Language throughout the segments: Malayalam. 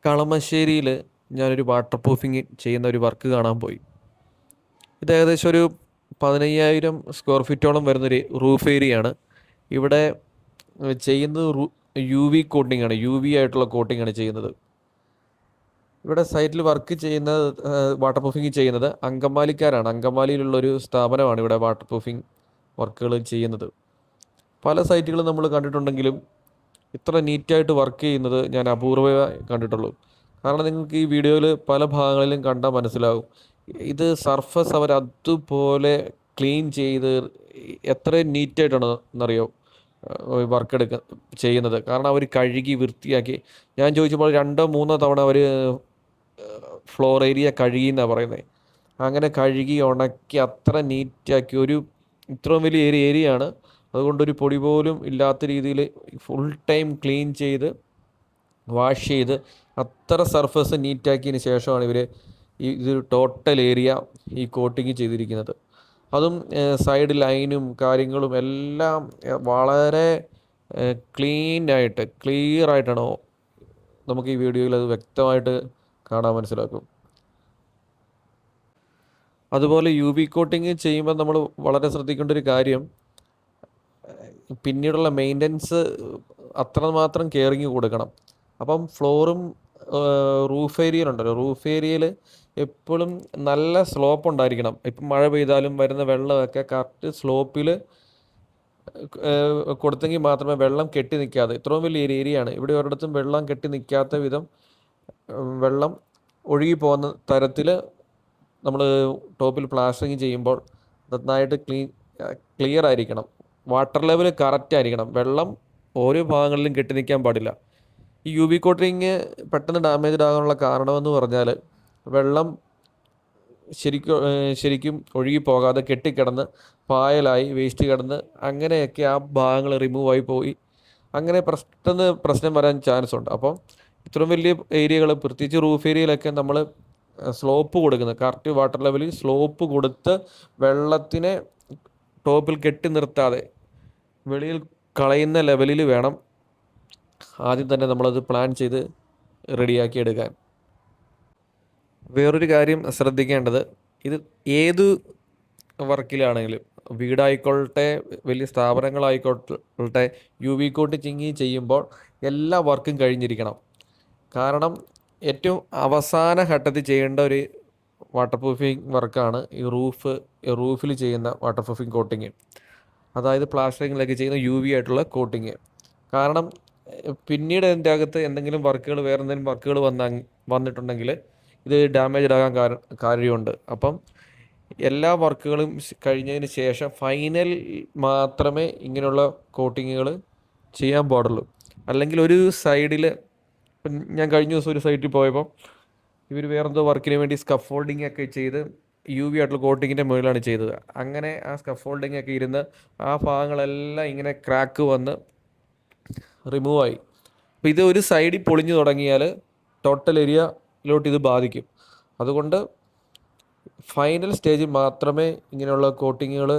കളമശ്ശേരിയിൽ ഞാനൊരു വാട്ടർ പ്രൂഫിങ് ചെയ്യുന്ന ഒരു വർക്ക് കാണാൻ പോയി. ഇത് ഏകദേശം ഒരു 15,000 സ്ക്വയർ ഫീറ്റോളം വരുന്നൊരു റൂഫ് ഏരിയയാണ്. ഇവിടെ ചെയ്യുന്നത് യു വി കോട്ടിംഗ് ആണ്, യു വി ആയിട്ടുള്ള കോട്ടിംഗ് ആണ് ചെയ്യുന്നത്. ഇവിടെ സൈറ്റിൽ വർക്ക് ചെയ്യുന്നത് വാട്ടർ പ്രൂഫിങ് ചെയ്യുന്നത് അങ്കമാലിക്കാരാണ്. അങ്കമാലിയിലുള്ളൊരു സ്ഥാപനമാണ് ഇവിടെ വാട്ടർ പ്രൂഫിങ് വർക്കുകൾ ചെയ്യുന്നത്. പല സൈറ്റുകളും നമ്മൾ കണ്ടിട്ടുണ്ടെങ്കിലും ഇത്ര നീറ്റായിട്ട് വർക്ക് ചെയ്യുന്നത് ഞാൻ അപൂർവമേ കണ്ടിട്ടുള്ളൂ. കാരണം നിങ്ങൾക്ക് ഈ വീഡിയോയിൽ പല ഭാഗങ്ങളിലും കണ്ടാൽ മനസ്സിലാവും, ഇത് സർഫസ് അവർ അതുപോലെ ക്ലീൻ ചെയ്ത് എത്ര നീറ്റായിട്ടാണ് എന്നറിയോ വർക്ക് ചെയ്യുന്നത്. കാരണം അവർ കഴുകി വൃത്തിയാക്കി, ഞാൻ ചോദിച്ചപ്പോൾ 2-3 തവണ അവർ ഫ്ലോർ ഏരിയ കഴുകി എന്നാണ് പറയുന്നത്. അങ്ങനെ കഴുകി ഉണക്കി അത്ര നീറ്റാക്കി ഇത്രയും വലിയ ഏരിയയാണ്. അതുകൊണ്ടൊരു പൊടി പോലും ഇല്ലാത്ത രീതിയിൽ ഫുൾ ടൈം ക്ലീൻ ചെയ്ത് വാഷ് ചെയ്ത് അത്ര സർഫസ് നീറ്റാക്കിയതിന് ശേഷമാണ് ഇവർ ഇതൊരു ടോട്ടൽ ഏരിയ ഈ കോട്ടിങ് ചെയ്തിരിക്കുന്നത്. അതും സൈഡ് ലൈനും കാര്യങ്ങളും എല്ലാം വളരെ ക്ലിയർ ആയിട്ടാണോ നമുക്ക് ഈ വീഡിയോയിൽ അത് വ്യക്തമായിട്ട് കാണാൻ മനസ്സിലാക്കും. അതുപോലെ യു വി കോട്ടിങ് ചെയ്യുമ്പോൾ നമ്മൾ വളരെ ശ്രദ്ധിക്കേണ്ട ഒരു കാര്യം, പിന്നീടുള്ള മെയിൻ്റനൻസ് അത്രമാത്രം കെയറിങ് കൊടുക്കണം. അപ്പം ഫ്ലോറും റൂഫ് ഏരിയയിലുണ്ടല്ലോ, റൂഫ് ഏരിയയിൽ എപ്പോഴും നല്ല സ്ലോപ്പ് ഉണ്ടായിരിക്കണം. ഇപ്പം മഴ പെയ്താലും വരുന്ന വെള്ളമൊക്കെ കറക്റ്റ് സ്ലോപ്പിൽ കൊടുത്തെങ്കിൽ മാത്രമേ വെള്ളം കെട്ടി നിൽക്കാതെ, ഇത്രയും വലിയ ഏരിയയാണ്, ഇവിടെ ഒരിടത്തും വെള്ളം കെട്ടി നിൽക്കാത്ത വിധം വെള്ളം ഒഴുകി പോകുന്ന തരത്തിൽ നമ്മൾ ടോപ്പിൽ പ്ലാസ്റ്ററിങ് ചെയ്യുമ്പോൾ നന്നായിട്ട് ക്ലിയർ ആയിരിക്കണം. വാട്ടർ ലെവൽ കറക്റ്റ് ആയിരിക്കണം. വെള്ളം ഓരോ ഭാഗങ്ങളിലും കെട്ടി നിൽക്കാൻ പാടില്ല. ഈ യു വി കോട്ടിങ് പെട്ടെന്ന് ഡാമേജ്ഡ് ആകാനുള്ള കാരണമെന്ന് പറഞ്ഞാൽ, വെള്ളം ശരിക്കും ഒഴുകി പോകാതെ കെട്ടിക്കിടന്ന് പായലായി വേസ്റ്റ് കിടന്ന് അങ്ങനെയൊക്കെ ആ ഭാഗങ്ങൾ റിമൂവായി പോയി അങ്ങനെ പ്രശ്നം വരാൻ ചാൻസ് ഉണ്ട്. അപ്പോൾ ഇത്രയും വലിയ ഏരിയകൾ, പ്രത്യേകിച്ച് റൂഫ് ഏരിയയിലൊക്കെ നമ്മൾ സ്ലോപ്പ് കൊടുക്കുന്നത്, കറക്റ്റ് വാട്ടർ ലെവലിൽ സ്ലോപ്പ് കൊടുത്ത് വെള്ളത്തിനെ ടോപ്പിൽ കെട്ടി നിർത്താതെ വെളിയിൽ കളയുന്ന ലെവലിൽ വേണം ആദ്യം തന്നെ നമ്മളത് പ്ലാൻ ചെയ്ത് റെഡിയാക്കി എടുക്കാൻ. വേറൊരു കാര്യം ശ്രദ്ധിക്കേണ്ടത്, ഇത് ഏത് വർക്കിലാണെങ്കിലും, വീടായിക്കൊള്ളട്ടെ വലിയ സ്ഥാപനങ്ങളായിക്കൊള്ളട്ടെ, യു വി കോട്ടിങ് ചെയ്യുമ്പോൾ എല്ലാ വർക്കും കഴിഞ്ഞിരിക്കണം. കാരണം ഏറ്റവും അവസാന ഘട്ടത്തിൽ ചെയ്യേണ്ട ഒരു വാട്ടർ പ്രൂഫിങ് വർക്കാണ് ഈ റൂഫിൽ ചെയ്യുന്ന വാട്ടർ പ്രൂഫിങ് കോട്ടിങ്, അതായത് പ്ലാസ്റ്ററിങ്ങിലൊക്കെ ചെയ്യുന്ന യു വി ആയിട്ടുള്ള കോട്ടിങ്. കാരണം പിന്നീട് അതിൻ്റെ അകത്ത് എന്തെങ്കിലും വർക്കുകൾ, വേറെ എന്തെങ്കിലും വർക്കുകൾ വന്നിട്ടുണ്ടെങ്കിൽ ഇത് ഡാമേജ്ഡ് ആകാൻ കാര്യമുണ്ട്. അപ്പം എല്ലാ വർക്കുകളും കഴിഞ്ഞതിന് ശേഷം ഫൈനൽ മാത്രമേ ഇങ്ങനെയുള്ള കോട്ടിങ്ങുകൾ ചെയ്യാൻ പാടുള്ളൂ. അല്ലെങ്കിൽ ഒരു സൈഡിൽ, ഞാൻ കഴിഞ്ഞ ദിവസം ഒരു സൈറ്റിൽ പോയപ്പോൾ ഇവർ വേറെന്തോ വർക്കിന് വേണ്ടി സ്കഫോൾഡിങ് ഒക്കെ ചെയ്ത് യു വി ആയിട്ടുള്ള കോട്ടിങ്ങിൻ്റെ മുകളിലാണ് ചെയ്തത്. അങ്ങനെ ആ സ്കഫോൾഡിങ് ഒക്കെ ഇരുന്ന് ആ ഭാഗങ്ങളെല്ലാം ഇങ്ങനെ ക്രാക്ക് വന്ന് റിമൂവായി. അപ്പോൾ ഇത് ഒരു സൈഡിൽ പൊളിഞ്ഞു തുടങ്ങിയാൽ ടോട്ടൽ ഏരിയയിലോട്ട് ഇത് ബാധിക്കും. അതുകൊണ്ട് ഫൈനൽ സ്റ്റേജിൽ മാത്രമേ ഇങ്ങനെയുള്ള കോട്ടിങ്ങുകൾ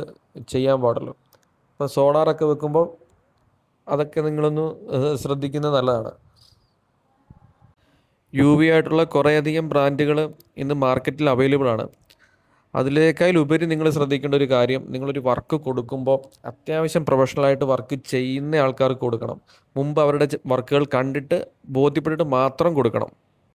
ചെയ്യാൻ പാടുള്ളൂ. അപ്പോൾ സോളാറൊക്കെ വെക്കുമ്പോൾ അതൊക്കെ നിങ്ങളൊന്ന് ശ്രദ്ധിക്കുന്നത് നല്ലതാണ്. യു വി ആയിട്ടുള്ള കുറേയധികം ബ്രാൻഡുകൾ ഇന്ന് മാർക്കറ്റിൽ അവൈലബിൾ ആണ്. അതിലേക്കാളുപരി നിങ്ങൾ ശ്രദ്ധിക്കേണ്ട ഒരു കാര്യം, നിങ്ങളൊരു വർക്ക് കൊടുക്കുമ്പോൾ അത്യാവശ്യം പ്രൊഫഷണലായിട്ട് വർക്ക് ചെയ്യുന്ന ആൾക്കാർക്ക് കൊടുക്കണം. മുമ്പ് അവരുടെ വർക്കുകൾ കണ്ടിട്ട് ബോധ്യപ്പെട്ടിട്ട് മാത്രം കൊടുക്കണം.